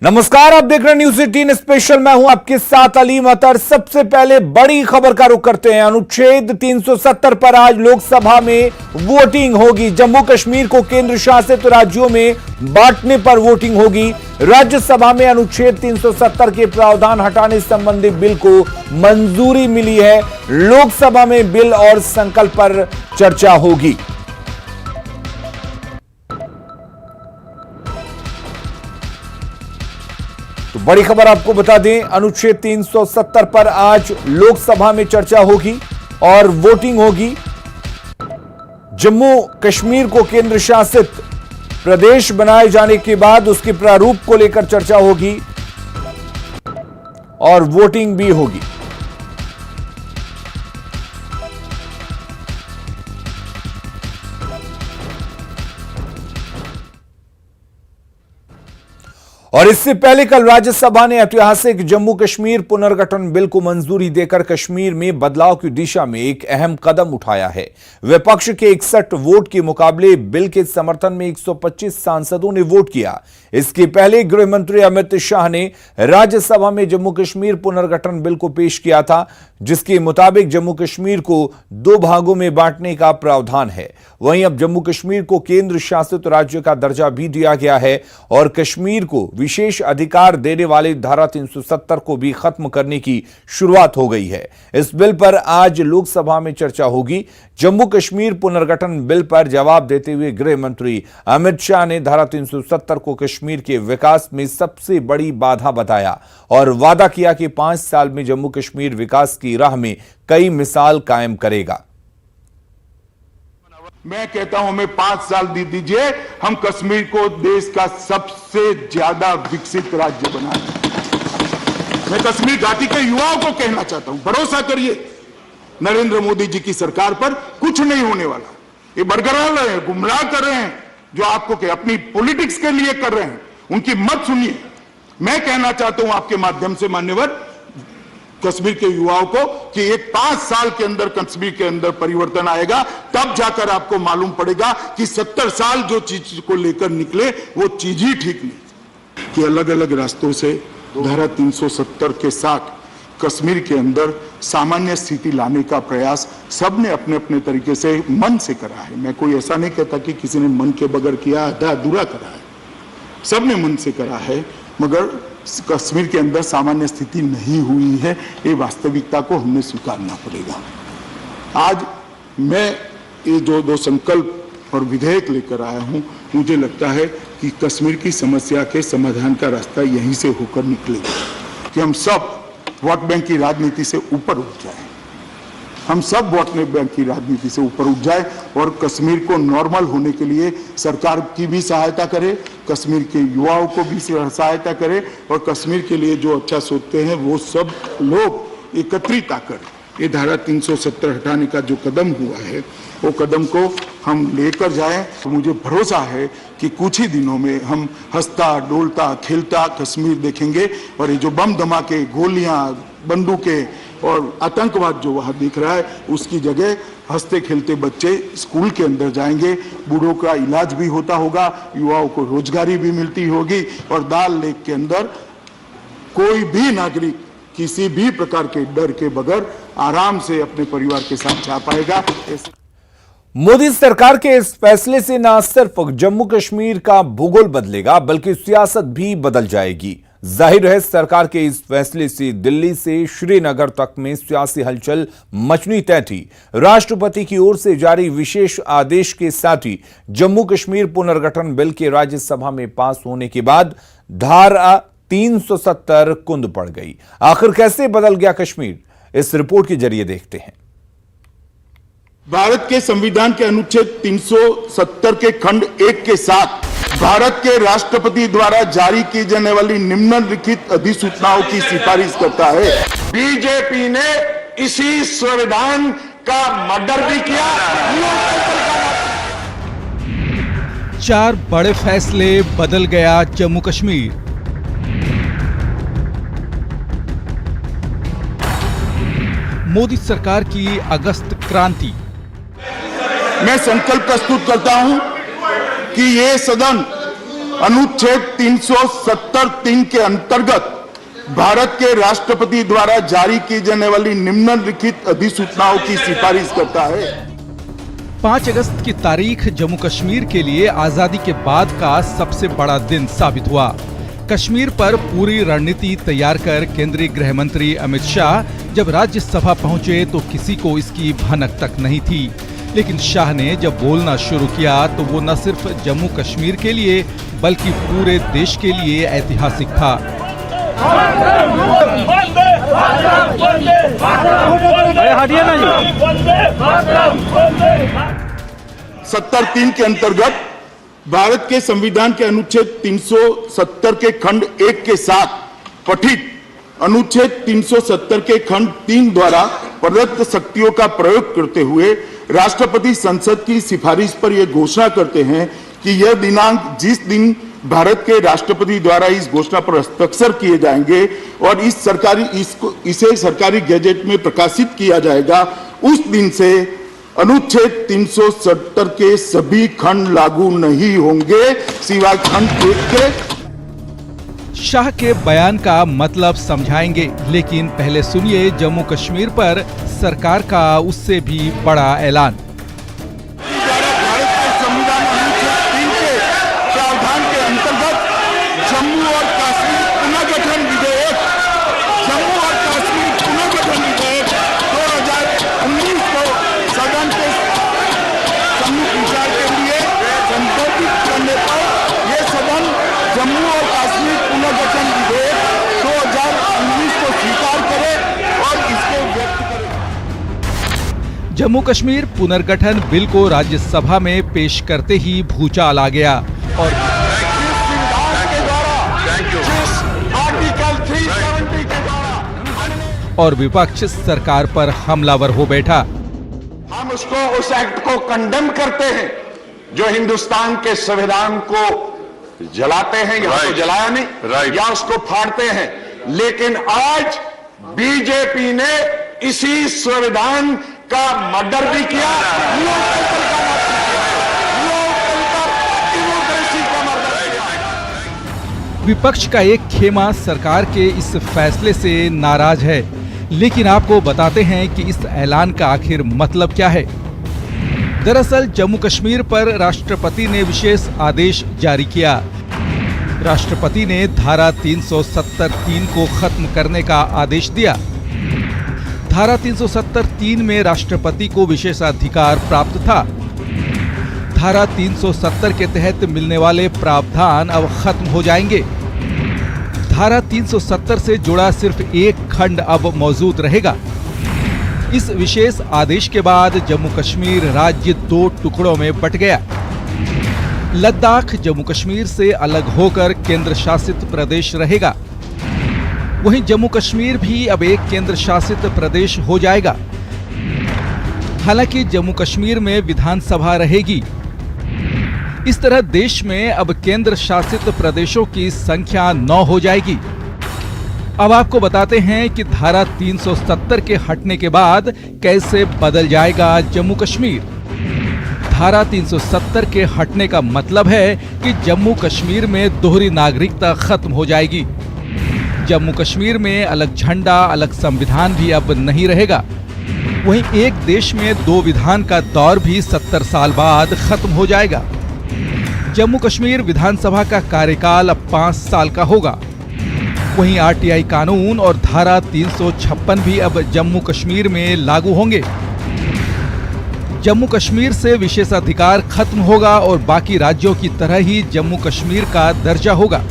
नमस्कार, आप देख रहे हैं न्यूज़ 18 स्पेशल। मैं हूं आपके साथ अलीम अतर। सबसे पहले बड़ी खबर का रुख करते हैं। अनुच्छेद 370 पर आज लोकसभा में वोटिंग होगी। जम्मू कश्मीर को केंद्र शासित राज्यों में बांटने पर वोटिंग होगी। राज्यसभा में अनुच्छेद 370 के प्रावधान हटाने संबंधी बिल को मंजूरी मिली है। लोकसभा में बिल और संकल्प पर चर्चा होगी। तो बड़ी खबर आपको बता दें, अनुच्छेद 370 पर आज लोकसभा में चर्चा होगी और वोटिंग होगी। जम्मू कश्मीर को केंद्र शासित प्रदेश बनाए जाने के बाद उसके प्रारूप को लेकर चर्चा होगी और वोटिंग भी होगी। और इससे पहले कल राज्यसभा ने ऐतिहासिक जम्मू कश्मीर पुनर्गठन बिल को मंजूरी देकर कश्मीर में बदलाव की दिशा में एक अहम कदम उठाया है। विपक्ष के 61 वोट के मुकाबले बिल के समर्थन में 125 सांसदों ने वोट किया। इसके पहले गृह मंत्री अमित शाह ने राज्यसभा में जम्मू कश्मीर पुनर्गठन बिल को पेश किया था, जिसके मुताबिक जम्मू कश्मीर को 2 भागों में बांटने का प्रावधान है। वहीं अब जम्मू कश्मीर को केंद्र शासित राज्य का दर्जा भी दिया गया है और कश्मीर को विशेष अधिकार देने वाली धारा 370 को भी खत्म करने की शुरुआत हो गई है। इस बिल पर आज लोकसभा में चर्चा होगी। जम्मू कश्मीर पुनर्गठन बिल पर जवाब देते हुए गृह मंत्री अमित शाह ने धारा 370 को कश्मीर के विकास में सबसे बड़ी बाधा बताया और वादा किया कि 5 साल में जम्मू कश्मीर विकास की राह में कई मिसाल कायम करेगा। मैं कहता हूं हमें 5 साल दे दीजिए, हम कश्मीर को देश का सबसे ज्यादा विकसित राज्य बनाएंगे। मैं कश्मीर घाटी के युवाओं को कहना चाहता हूं, भरोसा करिए नरेंद्र मोदी जी की सरकार पर, कुछ नहीं होने वाला। ये बरकरार रहे हैं, गुमराह कर रहे हैं, जो आपको अपनी पॉलिटिक्स के लिए कर रहे हैं, उनकी मत सुनिए। मैं कहना चाहता हूं आपके माध्यम से मान्यवर कश्मीर के युवाओं को कि एक 5 साल के अंदर कश्मीर के अंदर परिवर्तन आएगा, तब जाकर आपको मालूम पड़ेगा कि 70 साल जो चीज को लेकर निकले वो चीज ही ठीक नहीं। कि अलग अलग रास्तों से धारा 370 के साथ कश्मीर के अंदर सामान्य स्थिति लाने का प्रयास सबने अपने अपने तरीके से मन से करा है। मैं कोई ऐसा नहीं कहता कि किसी ने मन के बगैर किया, आधा अधूरा करा है। सबने मन से करा है, मगर कश्मीर के अंदर सामान्य स्थिति नहीं हुई है। ये वास्तविकता को हमने स्वीकारना पड़ेगा। आज मैं ये जो 2 संकल्प और विधेयक लेकर आया हूं, मुझे लगता है कि कश्मीर की समस्या के समाधान का रास्ता यहीं से होकर निकलेगा कि हम सब वोट बैंक की राजनीति से ऊपर उठ जाए। हम सब वोट बैंक की राजनीति से ऊपर उठ जाए और कश्मीर को नॉर्मल होने के लिए सरकार की भी सहायता करे, कश्मीर के युवाओं को भी सहायता करे और कश्मीर के लिए जो अच्छा सोचते हैं वो सब लोग एकत्रित आकर ये धारा 370 हटाने का जो कदम हुआ है वो कदम को हम लेकर जाएं। मुझे भरोसा है कि कुछ ही दिनों में हम हंसता डोलता खेलता कश्मीर देखेंगे और ये जो बम धमाके, गोलियां, बंदूकें और आतंकवाद जो वहां दिख रहा है, उसकी जगह हंसते खेलते बच्चे स्कूल के अंदर जाएंगे, बूढ़ों का इलाज भी होता होगा, युवाओं को रोजगारी भी मिलती होगी और दाल लेक के अंदर कोई भी नागरिक किसी भी प्रकार के डर के बगैर आराम से अपने परिवार के साथ जा पाएगा। मोदी सरकार के इस फैसले से न सिर्फ जम्मू कश्मीर का भूगोल बदलेगा बल्कि सियासत भी बदल जाएगी। जाहिर है, सरकार के इस फैसले से दिल्ली से श्रीनगर तक में सियासी हलचल मचनी तय थी। राष्ट्रपति की ओर से जारी विशेष आदेश के साथ ही जम्मू कश्मीर पुनर्गठन बिल के राज्यसभा में पास होने के बाद धारा 370 कुंद पड़ गई। आखिर कैसे बदल गया कश्मीर, इस रिपोर्ट के जरिए देखते हैं। भारत के संविधान के अनुच्छेद 370 के खंड 1 के साथ भारत के राष्ट्रपति द्वारा जारी की जाने वाली निम्नलिखित अधिसूचनाओं की सिफारिश करता है। बीजेपी ने इसी संविधान का मर्डर भी किया। 4 बड़े फैसले, बदल गया जम्मू कश्मीर। मोदी सरकार की अगस्त क्रांति। मैं संकल्प प्रस्तुत करता हूं कि ये सदन अनुच्छेद 370(3) के अंतर्गत भारत के राष्ट्रपति द्वारा जारी की जाने वाली निम्नलिखित अधिसूचनाओं की सिफारिश करता है। 5 अगस्त की तारीख जम्मू कश्मीर के लिए आजादी के बाद का सबसे बड़ा दिन साबित हुआ। कश्मीर पर पूरी रणनीति तैयार कर केंद्रीय गृह मंत्री अमित शाह जब राज्यसभा पहुंचे तो किसी को इसकी भनक तक नहीं थी। लेकिन शाह ने जब बोलना शुरू किया तो वो न सिर्फ जम्मू कश्मीर के लिए बल्कि पूरे देश के लिए ऐतिहासिक था। 70(3) के अंतर्गत भारत के संविधान के अनुच्छेद 370 के खंड 1 के साथ पठित अनुच्छेद 370 के खंड 3 द्वारा प्रदत्त शक्तियों का प्रयोग करते हुए राष्ट्रपति संसद की सिफारिश पर यह घोषणा करते हैं कि यह दिनांक जिस दिन भारत के राष्ट्रपति द्वारा इस घोषणा पर हस्ताक्षर किए जाएंगे और इसे सरकारी गैजेट में प्रकाशित किया जाएगा, उस दिन से अनुच्छेद 370 के सभी खंड लागू नहीं होंगे सिवाय खंड 1 के। शाह के बयान का मतलब समझाएंगे, लेकिन पहले सुनिए जम्मू कश्मीर पर सरकार का उससे भी बड़ा ऐलान। भारत के संविधान अनुच्छेद 3 के प्रावधान के अंतर्गत जम्मू और कश्मीर पुनर्गठन विधेयक 2019 को सदन के सम्मुख विचार के लिए संशोधित करने पर यह सदन जम्मू और कश्मीर पुनर्गठन विधेयक 2019 को स्वीकार करे और इसको व्यक्त करे। जम्मू कश्मीर पुनर्गठन बिल को राज्यसभा में पेश करते ही भूचाल आ गया और विपक्ष सरकार पर हमलावर हो बैठा। हम उस एक्ट को कंडेम करते हैं जो हिंदुस्तान के संविधान को जलाते हैं, या तो जलाया नहीं या उसको फाड़ते हैं। लेकिन आज बीजेपी ने इसी संविधान का मर्डर भी किया, विपक्ष का एक खेमा सरकार के इस फैसले से नाराज है, लेकिन आपको बताते हैं कि इस ऐलान का आखिर मतलब क्या है। दरअसल जम्मू कश्मीर पर राष्ट्रपति ने विशेष आदेश जारी किया। राष्ट्रपति ने धारा 370(3) को खत्म करने का आदेश दिया। धारा 370(3) में राष्ट्रपति को विशेषाधिकार प्राप्त था। धारा 370 के तहत मिलने वाले प्रावधान अब खत्म हो जाएंगे। धारा 370 से जुड़ा सिर्फ एक खंड अब मौजूद रहेगा। इस विशेष आदेश के बाद जम्मू कश्मीर राज्य 2 टुकड़ों में बंट गया। लद्दाख जम्मू कश्मीर से अलग होकर केंद्र शासित प्रदेश रहेगा। वहीं जम्मू कश्मीर भी अब एक केंद्र शासित प्रदेश हो जाएगा। हालांकि जम्मू कश्मीर में विधानसभा रहेगी। इस तरह देश में अब केंद्र शासित प्रदेशों की संख्या 9 हो जाएगी। अब आपको बताते हैं कि धारा 370 के हटने के बाद कैसे बदल जाएगा जम्मू कश्मीर। धारा 370 के हटने का मतलब है कि जम्मू कश्मीर में दोहरी नागरिकता खत्म हो जाएगी। जम्मू कश्मीर में अलग झंडा, अलग संविधान भी अब नहीं रहेगा। वहीं एक देश में 2 विधान का दौर भी 70 साल बाद खत्म हो जाएगा। जम्मू कश्मीर विधानसभा का कार्यकाल अब 5 साल का होगा। वहीं आरटीआई कानून और धारा 356 भी अब जम्मू कश्मीर में लागू होंगे। जम्मू कश्मीर से विशेषाधिकार खत्म होगा और बाकी राज्यों की तरह ही जम्मू कश्मीर का दर्जा होगा।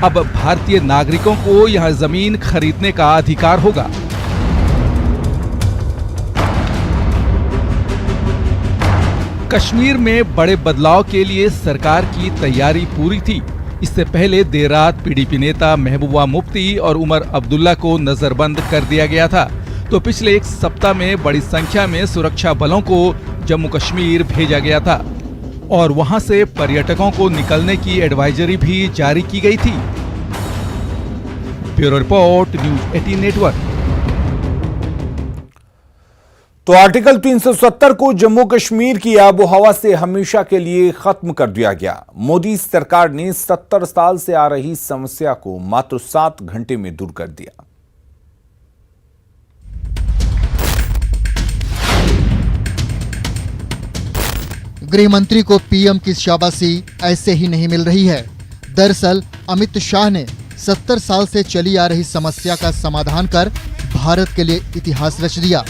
अब भारतीय नागरिकों को यहां जमीन खरीदने का अधिकार होगा। कश्मीर में बड़े बदलाव के लिए सरकार की तैयारी पूरी थी। इससे पहले देर रात पीडीपी नेता महबूबा मुफ्ती और उमर अब्दुल्ला को नजरबंद कर दिया गया था। तो पिछले एक सप्ताह में बड़ी संख्या में सुरक्षा बलों को जम्मू कश्मीर भेजा गया था और वहां से पर्यटकों को निकलने की एडवाइजरी भी जारी की गई थी। Bureau report, news 18 network. तो आर्टिकल 370 को जम्मू कश्मीर की आबो हवा से हमेशा के लिए खत्म कर दिया गया। मोदी सरकार ने 70 साल से आ रही समस्या को मात्र 7 घंटे में दूर कर दिया। गृह मंत्री को पीएम की शाबाशी ऐसे ही नहीं मिल रही है। दरअसल अमित शाह ने 70 साल से चली आ रही समस्या का समाधान कर भारत के लिए इतिहास रच दिया।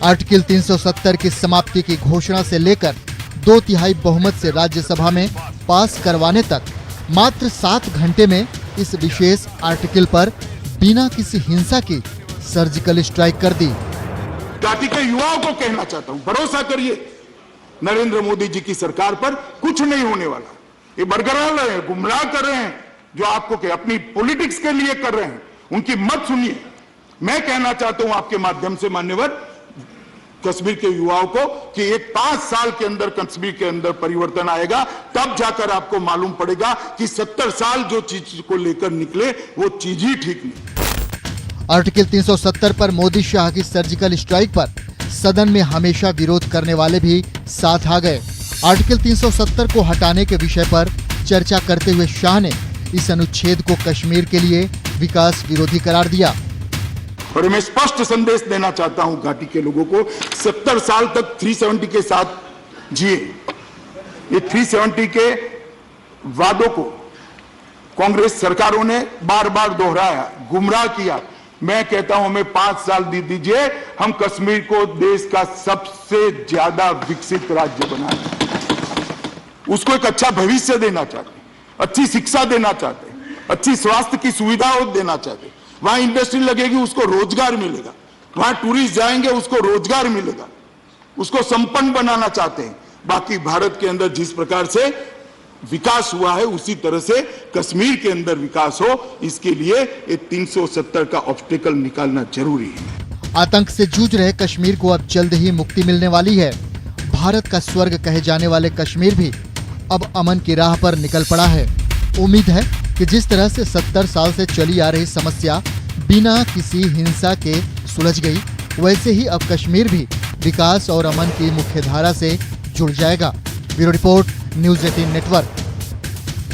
आर्टिकल 370 की समाप्ति की घोषणा से लेकर 2/3 बहुमत से राज्यसभा में पास करवाने तक मात्र 7 घंटे में इस विशेष आर्टिकल पर बिना किसी हिंसा की सर्जिकल स्ट्राइक कर दी। घाटी के युवाओं को कहना चाहता हूं, भरोसा करिए नरेंद्र मोदी जी की सरकार पर कुछ नहीं होने वाला। ये बरकरार रहे हैं, गुमराह कर रहे हैं, जो आपको अपनी पॉलिटिक्स के लिए कर रहे हैं, उनकी मत सुनिए। मैं कहना चाहता हूं आपके माध्यम से मान्यवर कश्मीर के युवाओं को कि एक 5 साल के अंदर कश्मीर के अंदर परिवर्तन आएगा, तब जाकर आपको मालूम पड़ेगा कि 70 साल जो चीज को लेकर निकले वो चीज ही ठीक नहीं। आर्टिकल 370 पर मोदी शाह की सर्जिकल स्ट्राइक पर सदन में हमेशा विरोध करने वाले भी साथ आ गए। आर्टिकल 370 को हटाने के विषय पर चर्चा करते हुए शाह ने इस अनुच्छेद को कश्मीर के लिए विकास विरोधी करार दिया। और मैं स्पष्ट संदेश देना चाहता हूं घाटी के लोगों को, 70 साल तक 370 के साथ जिए। ये 370 के वादों को कांग्रेस सरकारों ने बार बार दोहराया, गुमराह किया। मैं कहता हूं हमें 5 साल दीजिए, हम कश्मीर को देश का सबसे ज्यादा विकसित राज्य बनाएंगे। उसको एक अच्छा भविष्य देना चाहते हैं, अच्छी शिक्षा देना चाहते हैं, अच्छी स्वास्थ्य की सुविधाओं देना चाहते हैं। वहां इंडस्ट्री लगेगी, उसको रोजगार मिलेगा। वहां टूरिस्ट जाएंगे, उसको रोजगार मिलेगा। उसको संपन्न बनाना चाहते हैं। बाकी भारत के अंदर जिस प्रकार से विकास हुआ है उसी तरह से कश्मीर के अंदर विकास हो, इसके लिए ये 370 का ऑब्स्टेकल निकालना जरूरी है। आतंक से जूझ रहे कश्मीर को अब जल्द ही मुक्ति मिलने वाली है। भारत का स्वर्ग कहे जाने वाले कश्मीर भी अब अमन की राह पर निकल पड़ा है। उम्मीद है कि जिस तरह से 70 साल से चली आ रही समस्या बिना किसी हिंसा के सुलझ गई, वैसे ही अब कश्मीर भी विकास और अमन की मुख्य धारा से जुड़ जाएगा। Bureau report, news 18 network.